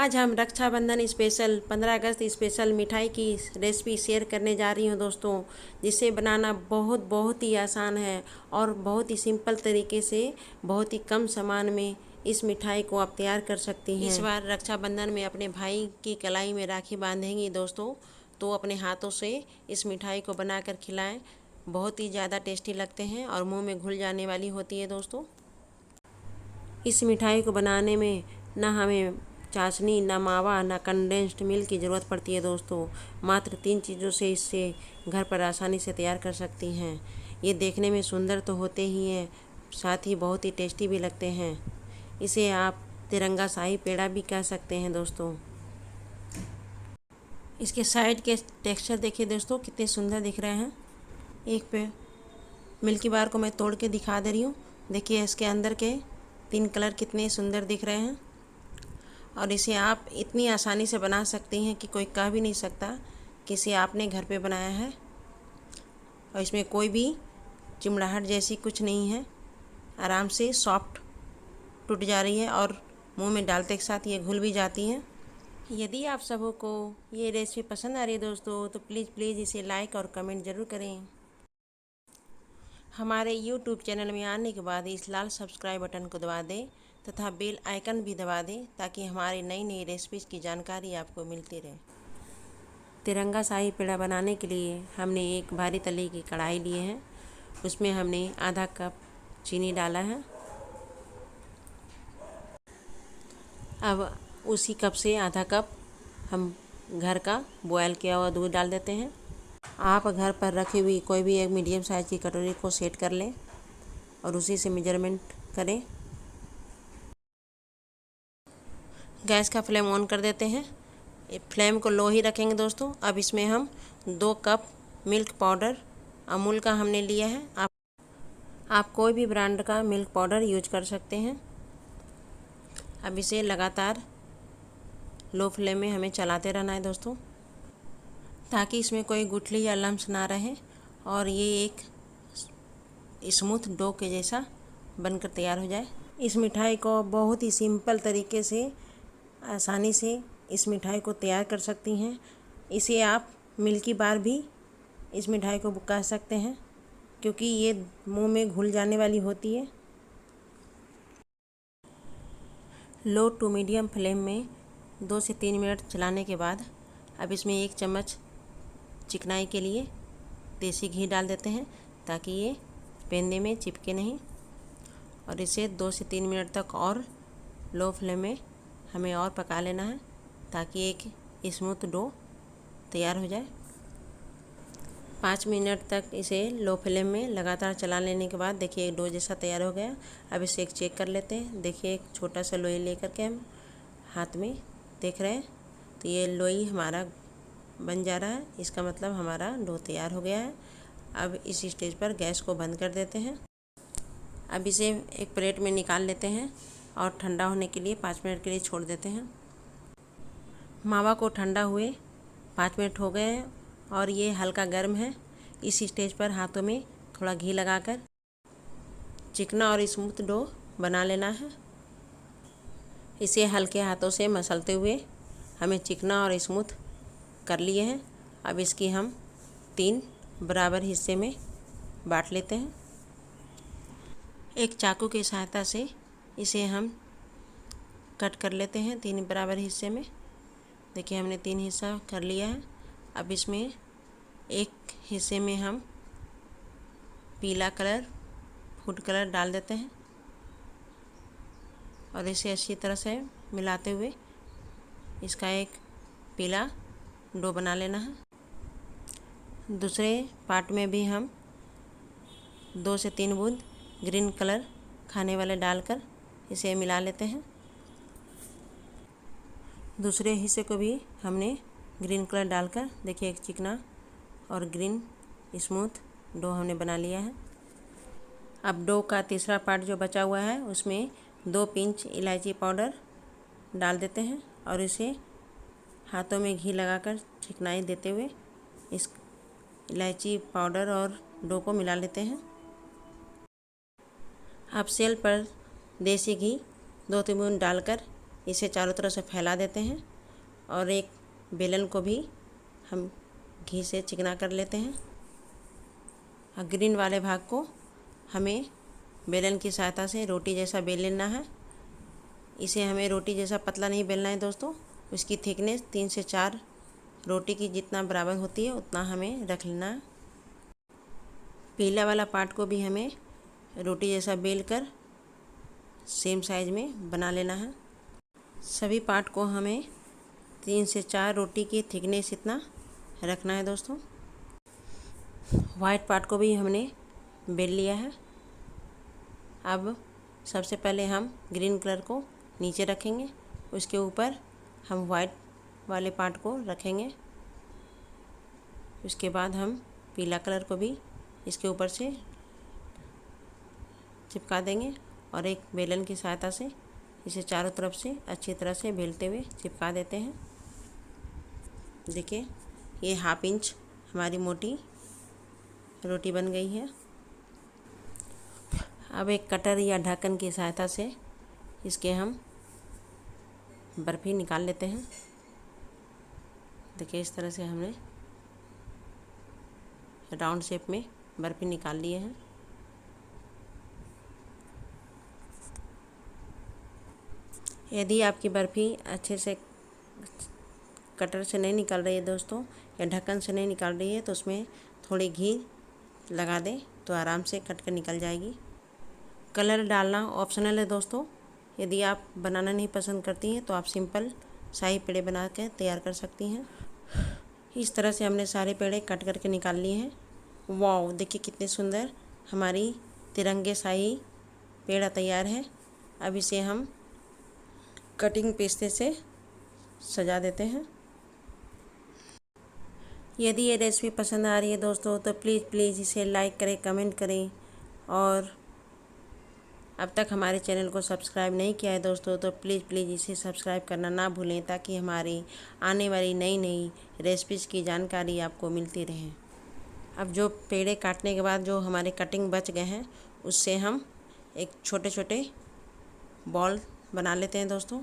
आज हम रक्षाबंधन स्पेशल 15 अगस्त स्पेशल मिठाई की रेसिपी शेयर करने जा रही हूँ दोस्तों, जिसे बनाना बहुत ही आसान है और बहुत ही सिंपल तरीके से बहुत ही कम सामान में इस मिठाई को आप तैयार कर सकती हैं। इस बार रक्षाबंधन में अपने भाई की कलाई में राखी बांधेंगी दोस्तों, तो अपने हाथों से इस मिठाई को बनाकर खिलाएं। बहुत ही ज़्यादा टेस्टी लगते हैं और मुँह में घुल जाने वाली होती है दोस्तों। इस मिठाई को बनाने में ना हमें चाशनी, ना मावा, ना कंडेंस्ड मिल्क की ज़रूरत पड़ती है दोस्तों। मात्र 3 चीज़ों से इसे घर पर आसानी से तैयार कर सकती हैं। ये देखने में सुंदर तो होते ही हैं, साथ ही बहुत ही टेस्टी भी लगते हैं। इसे आप तिरंगा शाही पेड़ा भी कह सकते हैं दोस्तों। इसके साइड के टेक्सचर देखिए दोस्तों, कितने सुंदर दिख रहे हैं। एक पे मिल्की बार को मैं तोड़ के दिखा दे रही हूँ। देखिए इसके अंदर के 3 कलर कितने सुंदर दिख रहे हैं और इसे आप इतनी आसानी से बना सकती हैं कि कोई कह भी नहीं सकता कि इसे आपने घर पे बनाया है। और इसमें कोई भी चिमड़ाहट जैसी कुछ नहीं है, आराम से सॉफ्ट टूट जा रही है और मुंह में डालते के साथ ये घुल भी जाती हैं। यदि आप सबों को ये रेसिपी पसंद आ रही है दोस्तों, तो प्लीज़ इसे लाइक और कमेंट ज़रूर करें। हमारे YouTube चैनल में आने के बाद इस लाल सब्सक्राइब बटन को दबा दें तथा बेल आइकन भी दबा दें, ताकि हमारी नई रेसिपीज़ की जानकारी आपको मिलती रहे। तिरंगा शाही पेड़ा बनाने के लिए हमने एक भारी तले की कढ़ाई लिए हैं। उसमें हमने आधा कप चीनी डाला है। अब उसी कप से आधा कप हम घर का बॉयल किया हुआ दूध डाल देते हैं। आप घर पर रखी हुई कोई भी एक मीडियम साइज़ की कटोरी को सेट कर लें और उसी से मेजरमेंट करें। गैस का फ्लेम ऑन कर देते हैं। फ्लेम को लो ही रखेंगे दोस्तों। अब इसमें हम 2 कप मिल्क पाउडर अमूल का हमने लिया है। आप कोई भी ब्रांड का मिल्क पाउडर यूज कर सकते हैं। अब इसे लगातार लो फ्लेम में हमें चलाते रहना है दोस्तों, ताकि इसमें कोई गुठली या लम्स ना रहे और ये एक स्मूथ डो के जैसा बनकर तैयार हो जाए। इस मिठाई को बहुत ही सिंपल तरीके से आसानी से इस मिठाई को तैयार कर सकती हैं। इसे आप मिल्की बार भी इस मिठाई को कह सकते हैं, क्योंकि ये मुंह में घुल जाने वाली होती है। लो टू मीडियम फ्लेम में 2 से 3 मिनट चलाने के बाद अब इसमें 1 चम्मच चिकनाई के लिए देसी घी डाल देते हैं, ताकि ये पेंदे में चिपके नहीं। और इसे 2 से 3 मिनट तक और लो फ्लेम में हमें और पका लेना है, ताकि एक स्मूथ डो तैयार हो जाए। 5 मिनट तक इसे लो फ्लेम में लगातार चला लेने के बाद देखिए एक डो जैसा तैयार हो गया। अब इसे एक चेक कर लेते हैं। देखिए एक छोटा सा लोई लेकर के हम हाथ में देख रहे हैं, तो ये लोई हमारा बन जा रहा है। इसका मतलब हमारा डो तैयार हो गया है। अब इस स्टेज पर गैस को बंद कर देते हैं। अब इसे एक प्लेट में निकाल लेते हैं और ठंडा होने के लिए 5 मिनट के लिए छोड़ देते हैं। मावा को ठंडा हुए 5 मिनट हो गए हैं और ये हल्का गर्म है। इस स्टेज पर हाथों में थोड़ा घी लगाकर चिकना और स्मूथ डो बना लेना है। इसे हल्के हाथों से मसलते हुए हमें चिकना और स्मूथ कर लिए हैं। अब इसकी हम 3 बराबर हिस्से में बांट लेते हैं। एक चाकू की सहायता से इसे हम कट कर लेते हैं 3 बराबर हिस्से में। देखिए हमने 3 हिस्सा कर लिया है। अब इसमें एक हिस्से में हम पीला कलर फूड कलर डाल देते हैं और इसे अच्छी तरह से मिलाते हुए इसका एक पीला डो बना लेना है। दूसरे पार्ट में भी हम 2 से 3 बूंद ग्रीन कलर खाने वाले डालकर इसे मिला लेते हैं। दूसरे हिस्से को भी हमने ग्रीन कलर डालकर देखिए एक चिकना और ग्रीन स्मूथ डो हमने बना लिया है। अब डो का तीसरा पार्ट जो बचा हुआ है उसमें 2 पिंच इलायची पाउडर डाल देते हैं और इसे हाथों में घी लगाकर चिकनाई देते हुए इस इलायची पाउडर और डो को मिला लेते हैं। अब सेल पर देसी घी 2-3 बूंद डालकर इसे चारों तरफ से फैला देते हैं और एक बेलन को भी हम घी से चिकना कर लेते हैं। ग्रीन वाले भाग को हमें बेलन की सहायता से रोटी जैसा बेल लेना है। इसे हमें रोटी जैसा पतला नहीं बेलना है दोस्तों। उसकी थिकनेस 3 से 4 रोटी की जितना बराबर होती है उतना हमें रख लेना है। पीला वाला पार्ट को भी हमें रोटी जैसा बेल कर सेम साइज में बना लेना है। सभी पार्ट को हमें 3 से 4 रोटी की थिकनेस इतना रखना है दोस्तों। वाइट पार्ट को भी हमने बेल लिया है। अब सबसे पहले हम ग्रीन कलर को नीचे रखेंगे, उसके ऊपर हम वाइट वाले पार्ट को रखेंगे। उसके बाद हम पीला कलर को भी इसके ऊपर से चिपका देंगे और एक बेलन की सहायता से इसे चारों तरफ से अच्छी तरह से बेलते हुए चिपका देते हैं। देखिए ये 1/2 इंच हमारी मोटी रोटी बन गई है। अब एक कटर या ढक्कन की सहायता से इसके हम बर्फ़ी निकाल लेते हैं। देखिए इस तरह से हमने राउंड शेप में बर्फ़ी निकाल लिए हैं। यदि आपकी बर्फ़ी अच्छे से कटर से नहीं निकल रही है दोस्तों, या ढक्कन से नहीं निकल रही है, तो उसमें थोड़ी घी लगा दें तो आराम से कट कर निकल जाएगी। कलर डालना ऑप्शनल है दोस्तों। यदि आप बनाना नहीं पसंद करती हैं तो आप सिंपल शाही पेड़े बना के तैयार कर सकती हैं। इस तरह से हमने सारे पेड़े कट करके निकाल लिए हैं। वाओ, देखिए कितने सुंदर हमारी तिरंगे शाही पेड़ा तैयार है। अब इसे हम कटिंग पिस्ते से सजा देते हैं। यदि ये रेसिपी पसंद आ रही है दोस्तों तो प्लीज़ इसे लाइक करें, कमेंट करें, और अब तक हमारे चैनल को सब्सक्राइब नहीं किया है दोस्तों तो प्लीज़ इसे सब्सक्राइब करना ना भूलें, ताकि हमारी आने वाली नई रेसिपीज़ की जानकारी आपको मिलती रहे। अब जो पेड़े काटने के बाद जो हमारे कटिंग बच गए हैं उससे हम एक छोटे छोटे बॉल बना लेते हैं दोस्तों।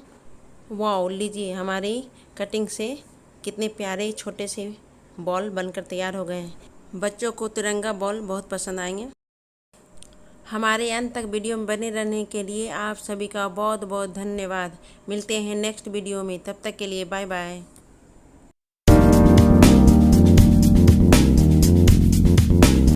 वाओ, लीजिए हमारी कटिंग से कितने प्यारे छोटे से बॉल बनकर तैयार हो गए हैं। बच्चों को तिरंगा बॉल बहुत पसंद आएंगे। हमारे अंत तक वीडियो में बने रहने के लिए आप सभी का बहुत बहुत धन्यवाद। मिलते हैं नेक्स्ट वीडियो में, तब तक के लिए बाय बाय।